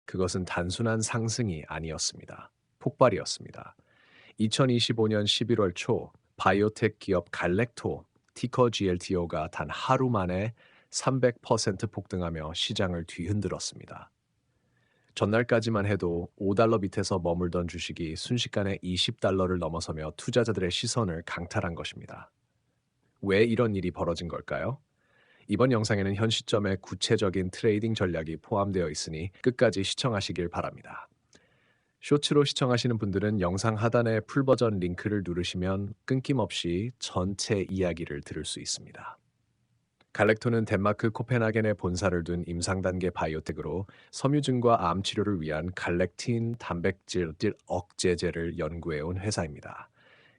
그것은 단순한 상승이 아니었습니다. 폭발이었습니다. 2025년 11월 초 바이오텍 기업 갈렉토 티커 GLTO가 단 하루 만에 300% 폭등하며 시장을 뒤흔들었습니다. 전날까지만 해도 5달러 밑에서 머물던 주식이 순식간에 20달러를 넘어서며 투자자들의 시선을 강탈한 것입니다. 왜 이런 일이 벌어진 걸까요? 이번 영상에는 현 시점의 구체적인 트레이딩 전략이 포함되어 있으니 끝까지 시청하시길 바랍니다. 쇼츠로 시청하시는 분들은 영상 하단의 풀버전 링크를 누르시면 끊김없이 전체 이야기를 들을 수 있습니다. 갈렉토는 덴마크 코펜하겐에 본사를 둔 임상 단계 바이오텍으로 섬유증과 암 치료를 위한 갈렉틴 단백질 억제제를 연구해온 회사입니다.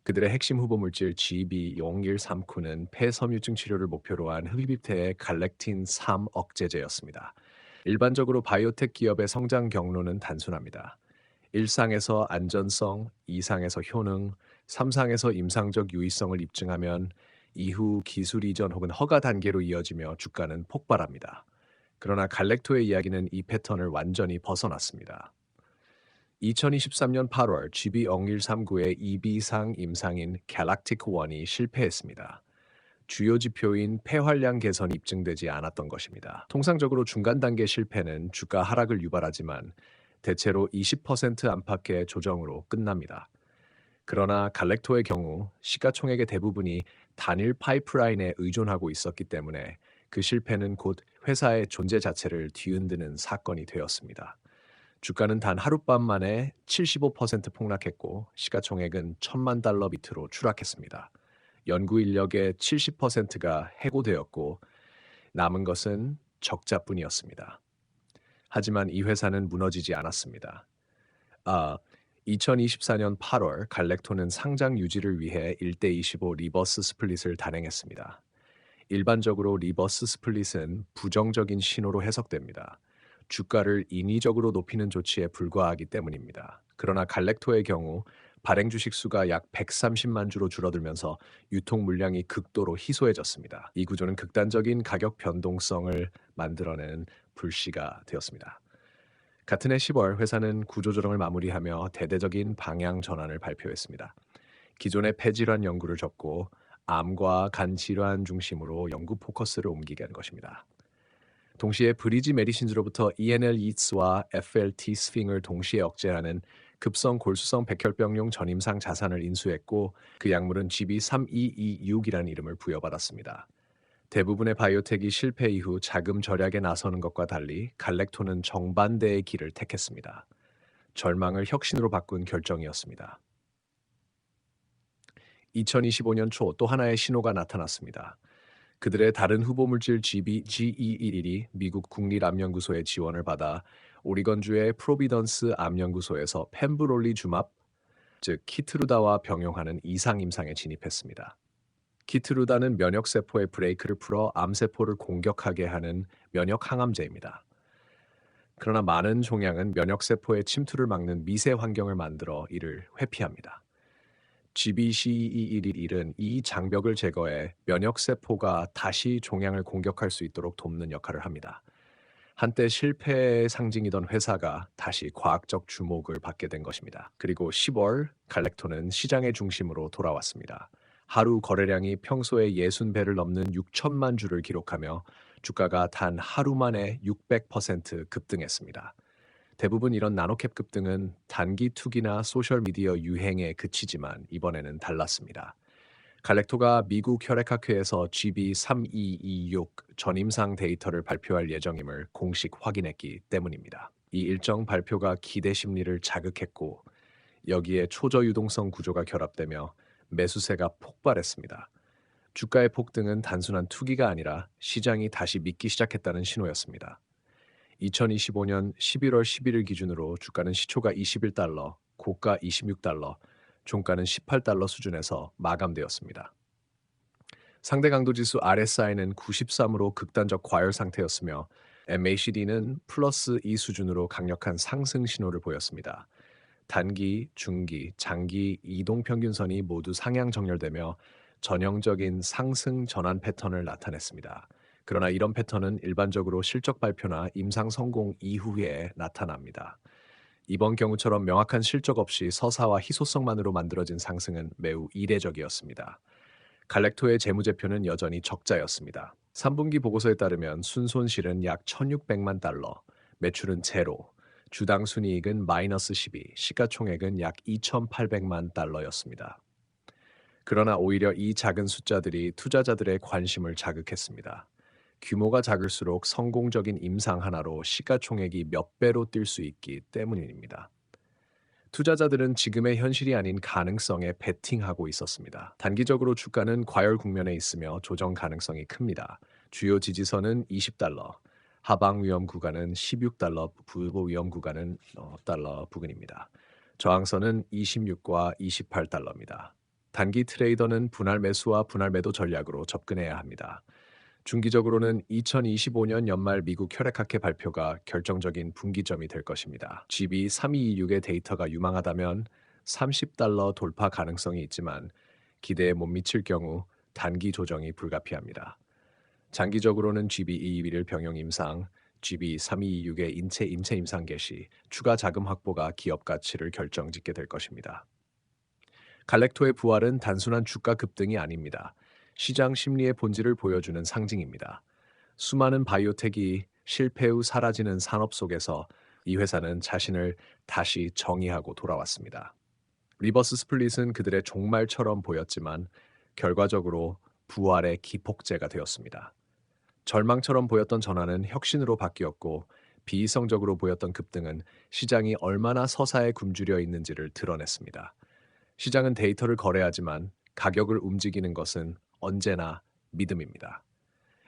그들의 핵심 후보 물질 GB0139는 폐섬유증 치료를 목표로 한 흡입태의 갈렉틴 3 억제제였습니다. 일반적으로 바이오텍 기업의 성장 경로는 단순합니다. 1상에서 안전성, 2상에서 효능, 3상에서 임상적 유의성을 입증하면 이후 기술 이전 혹은 허가 단계로 이어지며 주가는 폭발합니다. 그러나 갈렉토의 이야기는 이 패턴을 완전히 벗어났습니다. 2023년 8월 GB0139의 2비상 임상인 갤럭틱1이 실패했습니다. 주요 지표인 폐활량 개선이 입증되지 않았던 것입니다. 통상적으로 중간 단계 실패는 주가 하락을 유발하지만 대체로 20% 안팎의 조정으로 끝납니다. 그러나 갈렉토의 경우 시가총액의 대부분이 단일 파이프라인에 의존하고 있었기 때문에 그 실패는 곧 회사의 존재 자체를 뒤흔드는 사건이 되었습니다. 주가는 단 하룻밤 만에 75% 폭락했고 시가총액은 1천만 달러 밑으로 추락했습니다. 연구 인력의 70%가 해고되었고 남은 것은 적자뿐이었습니다. 하지만 이 회사는 무너지지 않았습니다. 2024년 8월 갈렉토는 상장 유지를 위해 1대25 리버스 스플릿을 단행했습니다. 일반적으로 리버스 스플릿은 부정적인 신호로 해석됩니다. 주가를 인위적으로 높이는 조치에 불과하기 때문입니다. 그러나 갈렉토의 경우 발행 주식 수가 약 130만 주로 줄어들면서 유통 물량이 극도로 희소해졌습니다. 이 구조는 극단적인 가격 변동성을 만들어내는 불씨가 되었습니다. 같은 해 10월 회사는 구조조정을 마무리하며 대대적인 방향 전환을 발표했습니다. 기존의 폐질환 연구를 접고 암과 간 질환 중심으로 연구 포커스를 옮기게 한 것입니다. 동시에 브리지 메디신즈로부터 ENL 이츠와 FLT 스핑을 동시에 억제하는 급성 골수성 백혈병용 전임상 자산을 인수했고 그 약물은 GB3226이라는 이름을 부여받았습니다. 대부분의 바이오텍이 실패 이후 자금 절약에 나서는 것과 달리 갈렉토는 정반대의 길을 택했습니다. 절망을 혁신으로 바꾼 결정이었습니다. 2025년 초 또 하나의 신호가 나타났습니다. 그들의 다른 후보 물질 GE11이 미국 국립암연구소의 지원을 받아 오리건주의 프로비던스 암연구소에서 펜브롤리주맙, 즉 키트루다와 병용하는 이상 임상에 진입했습니다. 키트루다는 면역세포의 브레이크를 풀어 암세포를 공격하게 하는 면역 항암제입니다. 그러나 많은 종양은 면역세포의 침투를 막는 미세 환경을 만들어 이를 회피합니다. GBC211은 이 장벽을 제거해 면역세포가 다시 종양을 공격할 수 있도록 돕는 역할을 합니다. 한때 실패의 상징이던 회사가 다시 과학적 주목을 받게 된 것입니다. 그리고 10월 갈렉토는 시장의 중심으로 돌아왔습니다. 하루 거래량이 평소의 60배를 넘는 6천만 주를 기록하며 주가가 단 하루 만에 600% 급등했습니다. 대부분 이런 나노캡 급등은 단기 투기나 소셜미디어 유행에 그치지만 이번에는 달랐습니다. 갈렉토가 미국 혈액학회에서 GB3226 전임상 데이터를 발표할 예정임을 공식 확인했기 때문입니다. 이 일정 발표가 기대 심리를 자극했고 여기에 초저 유동성 구조가 결합되며 매수세가 폭발했습니다. 주가의 폭등은 단순한 투기가 아니라 시장이 다시 믿기 시작했다는 신호였습니다. 2025년 11월 11일 기준으로 주가는 시초가 21달러, 고가 26달러, 종가는 18달러 수준에서 마감되었습니다. 상대 강도 지수 RSI는 93으로 극단적 과열 상태였으며 MACD는 플러스 2 수준으로 강력한 상승 신호를 보였습니다. 단기, 중기, 장기 이동 평균선이 모두 상향 정렬되며 전형적인 상승 전환 패턴을 나타냈습니다. 그러나 이런 패턴은 일반적으로 실적 발표나 임상 성공 이후에 나타납니다. 이번 경우처럼 명확한 실적 없이 서사와 희소성만으로 만들어진 상승은 매우 이례적이었습니다. 갈렉토의 재무제표는 여전히 적자였습니다. 3분기 보고서에 따르면 순손실은 약 1,600만 달러, 매출은 제로, 주당 순이익은 마이너스 12, 시가총액은 약 2,800만 달러였습니다. 그러나 오히려 이 작은 숫자들이 투자자들의 관심을 자극했습니다. 규모가 작을수록 성공적인 임상 하나로 시가총액이 몇 배로 뛸 수 있기 때문입니다. 투자자들은 지금의 현실이 아닌 가능성에 베팅하고 있었습니다. 단기적으로 주가는 과열 국면에 있으며 조정 가능성이 큽니다. 주요 지지선은 20달러, 하방 위험 구간은 16달러, 부보 위험 구간은 달러 부근입니다. 저항선은 26과 28달러입니다. 단기 트레이더는 분할 매수와 분할 매도 전략으로 접근해야 합니다. 중기적으로는 2025년 연말 미국 혈액학회 발표가 결정적인 분기점이 될 것입니다. GB3226의 데이터가 유망하다면 30달러 돌파 가능성이 있지만 기대에 못 미칠 경우 단기 조정이 불가피합니다. 장기적으로는 GB221 병용 임상, GB3226의 인체 임상 개시, 추가 자금 확보가 기업 가치를 결정짓게 될 것입니다. 갈렉토의 부활은 단순한 주가 급등이 아닙니다. 시장 심리의 본질을 보여주는 상징입니다. 수많은 바이오텍이 실패 후 사라지는 산업 속에서 이 회사는 자신을 다시 정의하고 돌아왔습니다. 리버스 스플릿은 그들의 종말처럼 보였지만 결과적으로 부활의 기폭제가 되었습니다. 절망처럼 보였던 전환은 혁신으로 바뀌었고 비이성적으로 보였던 급등은 시장이 얼마나 서사에 굶주려 있는지를 드러냈습니다. 시장은 데이터를 거래하지만 가격을 움직이는 것은 언제나 믿음입니다.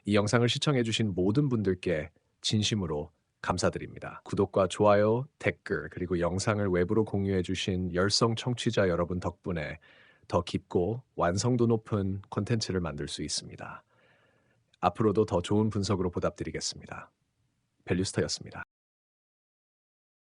이 영상을 시청해주신 모든 분들께 진심으로 감사드립니다. 구독과 좋아요, 댓글, 그리고 영상을 외부로 공유해주신 열성 청취자 여러분 덕분에 더 깊고 완성도 높은 콘텐츠를 만들 수 있습니다. 앞으로도 더 좋은 분석으로 보답드리겠습니다. 밸류스터였습니다.